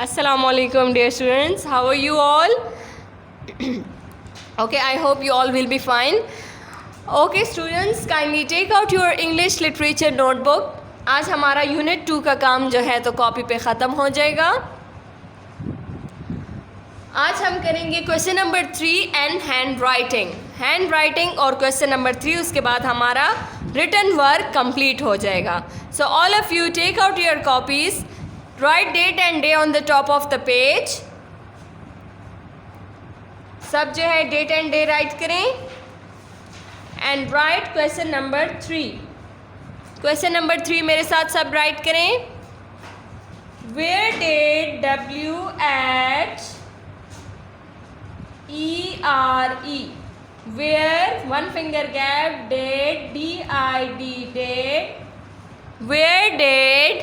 Assalamu alaikum, dear students. How are you all? Okay, I hope you all will be fine. Okay, students, kindly take out your English literature notebook. आज हमारा unit 2 का काम जो है तो copy पे ख़त्म हो जाएगा. आज हम करेंगे question number 3 and handwriting और क्वेश्चन नंबर 3, उसके बाद हमारा रिटन वर्क कंप्लीट हो जाएगा. So all of you take out your copies, write date and day on the top of the page. सब जो है डेट एंड डे राइट करें and write question number 3. Question number 3 मेरे साथ सब write करें. Where date WHERE, where one finger gap, date DID, date. Where did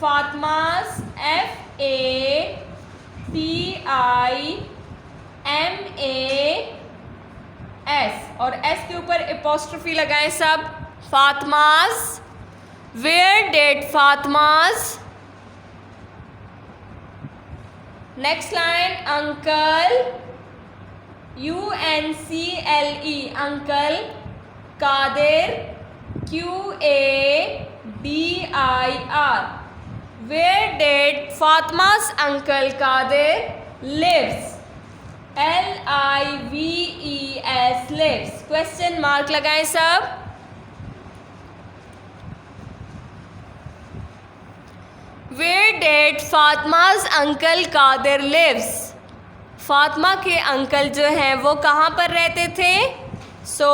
Fatma's FATIMAS और S के ऊपर एपोस्ट्रोफी लगाएं सब. फातमास. Where did Fatma's. Next line, uncle. UNCLE, uncle. Qadir. QADIR. Where did Fatma's uncle Qadir lives? LIVES, lives. Question mark लगाएं सब. Where did Fatma's uncle Qadir lives? Fatima के uncle जो हैं वो कहाँ पर रहते थे? So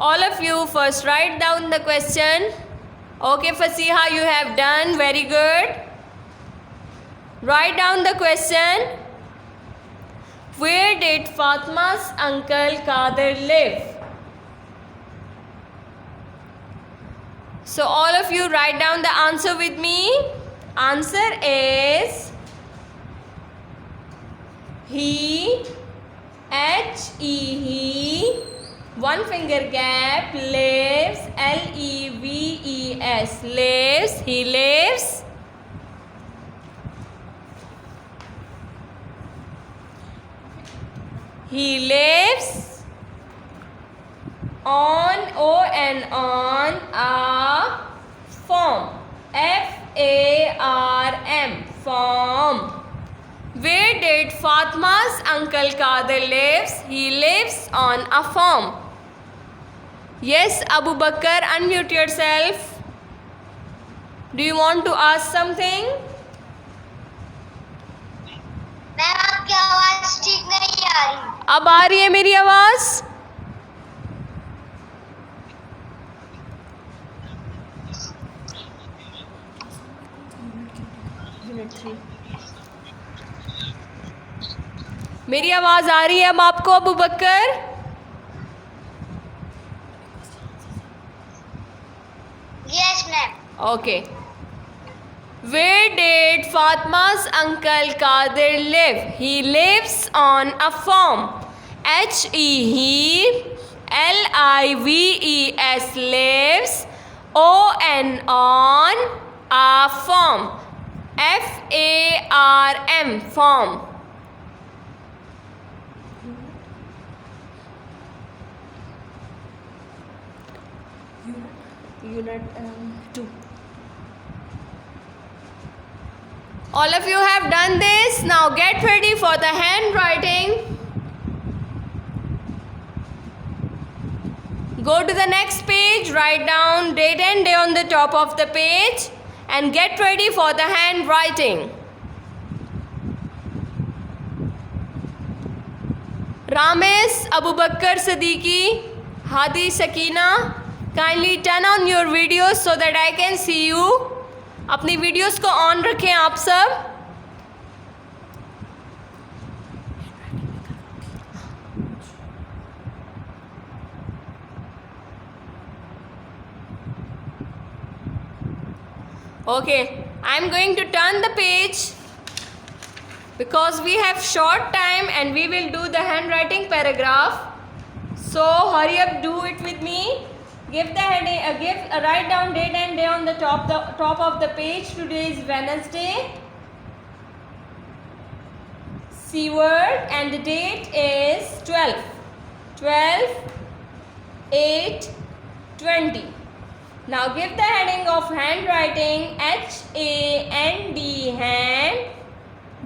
all of you first write down the question. Okay, Fasiha, you have done very good. Write down the question. Where did Fatma's uncle Qadir live? So all of you write down the answer with me. Answer is he, one finger gap, lives, LEVES, lives, he lives. He lives on on a farm, FARM, farm. Where did Fatma's uncle Qadir lives? He lives on a farm. Yes, Abu Bakr, unmute yourself. Do you want to ask something? Ma'am आपकी आवाज ठीक नहीं आ रही. अब आ रही है मेरी आवाज़? मेरी आवाज़ आ रही है अब आपको Abu Bakar? Yes ma'am. Okay. Where did Fatma's uncle Qadir live? He lives on a farm. HELIVES, lives. on a farm. FARM, farm. Unit 2. All of you have done this. Now get ready for the handwriting. Go to the next page, write down date and day on the top of the page and get ready for the handwriting. Ramesh, Abu Bakr Siddiqui, Hadi Sakina, kindly turn on your videos so that I can see you. अपनी videos को on रखें आप सब. Okay, I am going to turn the page because we have short time and we will do the handwriting paragraph. So hurry up, do it with me. Give the heading. Write down date and day on the top of the page. Today is Wednesday. C word and the date is 12/8/20. Now give the heading of handwriting. HAND, hand.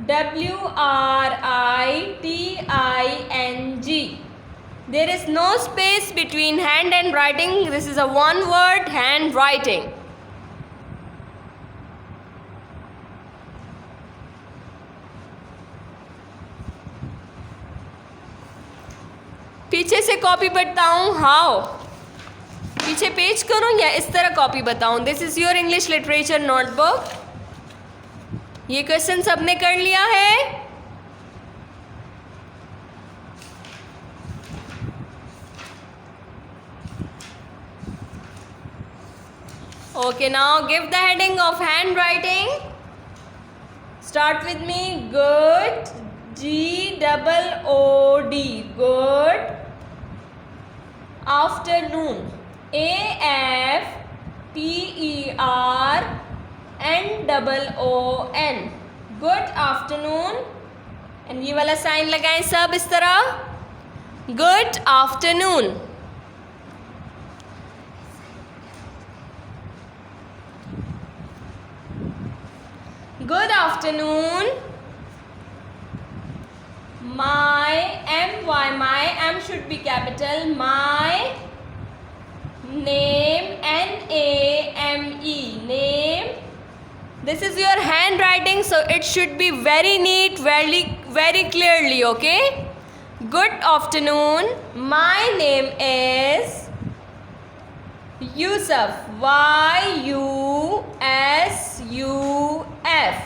WRITING. There is no space between hand and writing. This is a one word, handwriting. पीछे से copy बताऊं? How? पीछे page करूं या इस तरह copy बताऊं? This is your English literature notebook. ये क्वेश्चन सबने कर लिया है? Okay, now give the heading of handwriting. Start with me. Good. GOOD. Good afternoon. AFTERNOON. Good afternoon. And ये वाला साइन लगाएं सब इस तरह. Good afternoon. Good afternoon. My my M should be capital. My name NAME. Name. This is your handwriting, so it should be very neat, very clearly. Okay. Good afternoon. My name is Yusuf. YUSUF.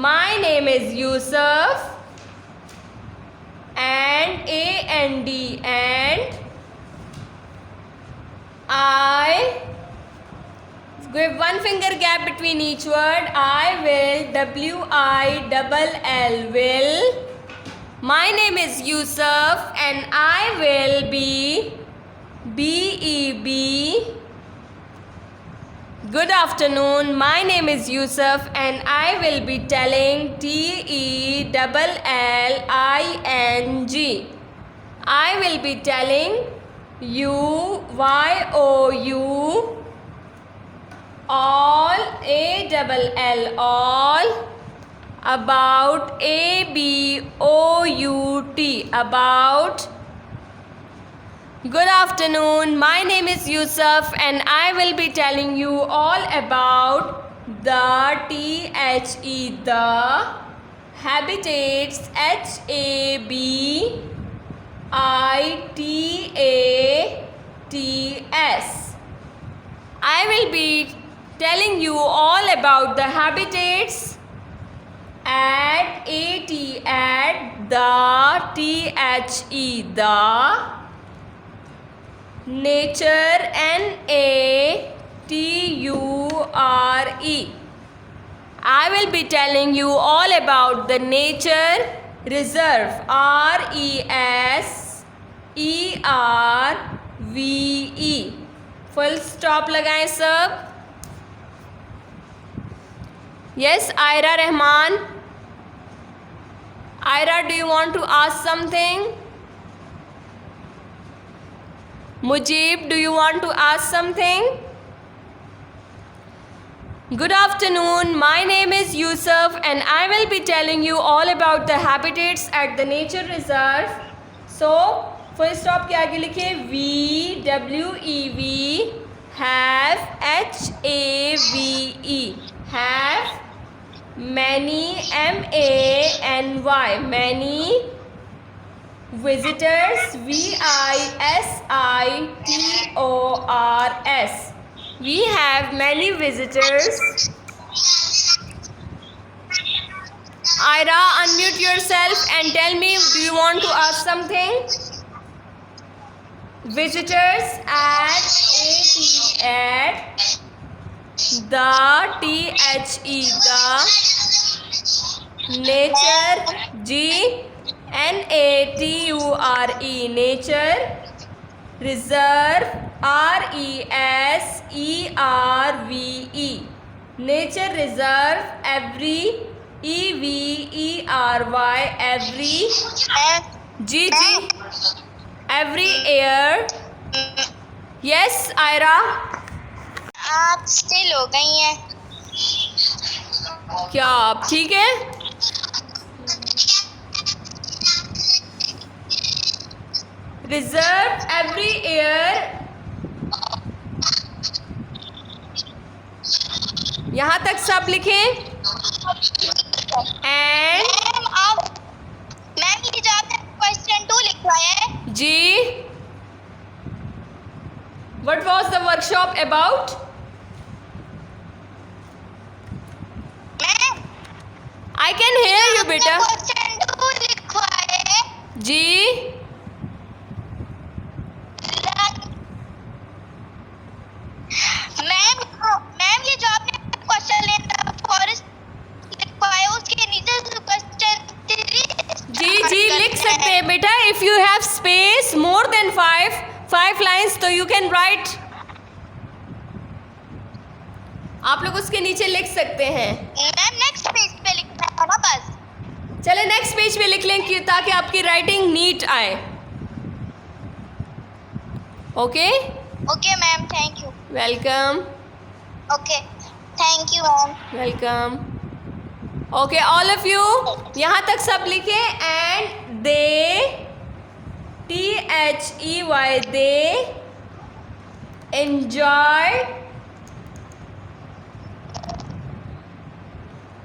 My name is Yusuf. And AND, and I. Give one finger gap between each word. I will. WILL. Will. My name is Yusuf and I will be. BEB. Good afternoon. My name is Yusuf and I will be telling. TELLING. I will be telling you. YOU. All. ALL. All. About. ABOUT. About. Good afternoon. My name is Yusuf and I will be telling you all about the the habitats. HABITATS. I will be telling you all about the habitats at the nature NATURE. I will be telling you all about the nature reserve. RESERVE. Full stop लगाएं सब. Yes, Aira Rahman. Aira, do you want to ask something? Mujib, do you want to ask something? Good afternoon. My name is Yusuf and I will be telling you all about the habitats at the nature reserve. So, full stop के आगे लिखे VWEV. Have HAVE. Have. Many MANY. Many. Visitors. VISITORS. We have many visitors. Ira, unmute yourself and tell me, do you want to ask something? Visitors at the nature GNATURE nature reserve RESERVE, nature reserve, every, EVERY, every, जी जी, every year, yes Aira, आप still हो गई हैं। क्या आप ठीक है? रिजर्व एवरी ईयर, यहाँ तक सब लिखें। एंड मैम आप मैम ये जो आपने क्वेश्चन 2 लिखा है, जी, what was the workshop about? Ma'am I can hear you बेटा। क्वेश्चन 2 लिखा है, जी, मैम ये जो आपने क्वेश्चन लेना फॉरेस्ट लिखा है उसके नीचे जो क्वेश्चन 3 जी जी लिख सकते हैं बेटा। If you have space more than 5 lines तो यू कैन राइट, आप लोग उसके नीचे लिख सकते हैं। मैम नेक्स्ट पेज पे लिखना है ना बस। चले नेक्स्ट पेज पे लिख लें ताकि आपकी राइटिंग नीट आए। Okay, okay ma'am, thank you. Welcome, okay thank you ma'am. Welcome. Okay all of you, यहाँ तक सब लिखे। And they, THEY, they enjoy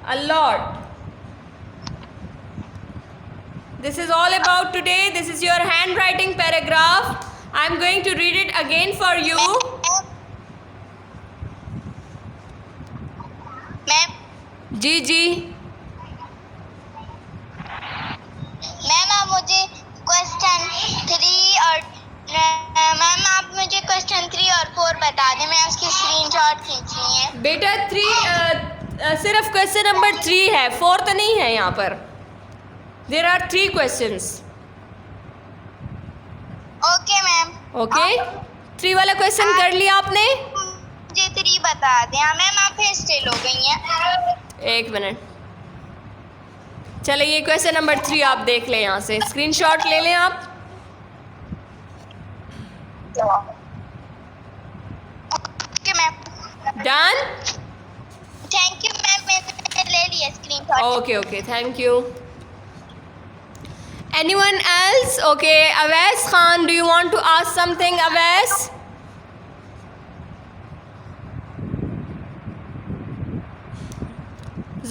a lot. This is all about today. This is your handwriting paragraph. I am going to read it again for you. Ma'am ji जी, ma'am आप मुझे question 3 और ma'am आप मुझे क्वेश्चन 3 और 4 बता दें, मैं उसकी स्क्रीनशॉट खींचनी है। बेटा 3 सिर्फ क्वेश्चन नंबर 3 है, 4 तो नहीं है यहाँ पर। There are 3 questions. Okay ma'am. Okay, 3 वाला क्वेश्चन कर लिया आपने? मुझे 3 बता दें। हाँ मैम आप फिर स्टिल हो गई हैं। एक मिनट, चले ये क्वेश्चन नंबर 3 आप देख लें, यहाँ से स्क्रीनशॉट ले लें आप। Okay ma'am, done? Thank you ma'am, मैंने ले लिया screenshot. Okay okay, thank you. Anyone else? Okay, Awais Khan, do you want to ask something, Awais?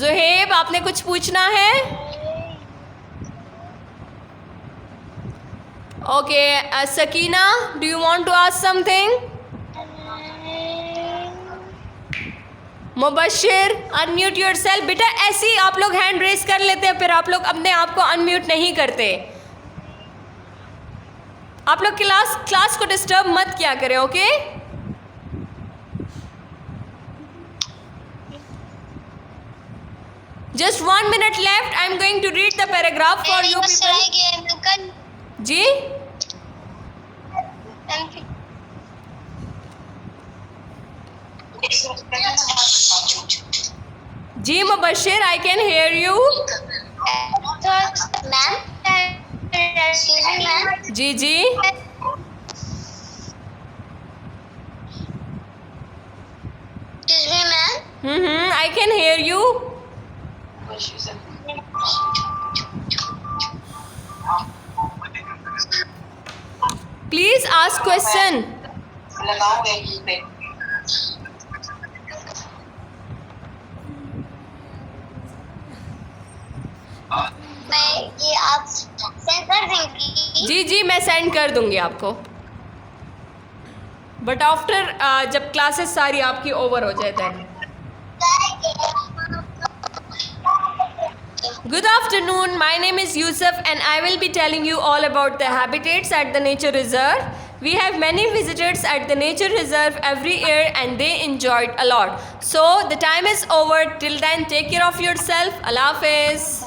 Zuhaib, आपने कुछ पूछना है? Okay, Sakina, do you want to ask something? Mubashir, unmute yourself. बेटा ऐसे ही आप लोग हैंड रेस कर लेते हैं, फिर आप लोग अपने आप को अनम्यूट नहीं करते। आप लोग क्लास को डिस्टर्ब मत किया करें, okay? Just 1 minute left. I am going to read the paragraph for you people. जी जी Mubashir, I can hear you. Ma'am ji जी, ma'am I can hear you. Please ask question. मैं ये आप सेंड कर देंगी? जी जी मैं सेंड कर दूंगी आपको, बट आफ्टर जब क्लासेस सारी आपकी ओवर हो जाए तब। Good afternoon, my name is Yusuf and I will be telling you all about the habitats at the nature reserve. We have many visitors at the nature reserve every year and they enjoyed a lot. So the time is over. Till then, take care of yourself. Allah Hafiz.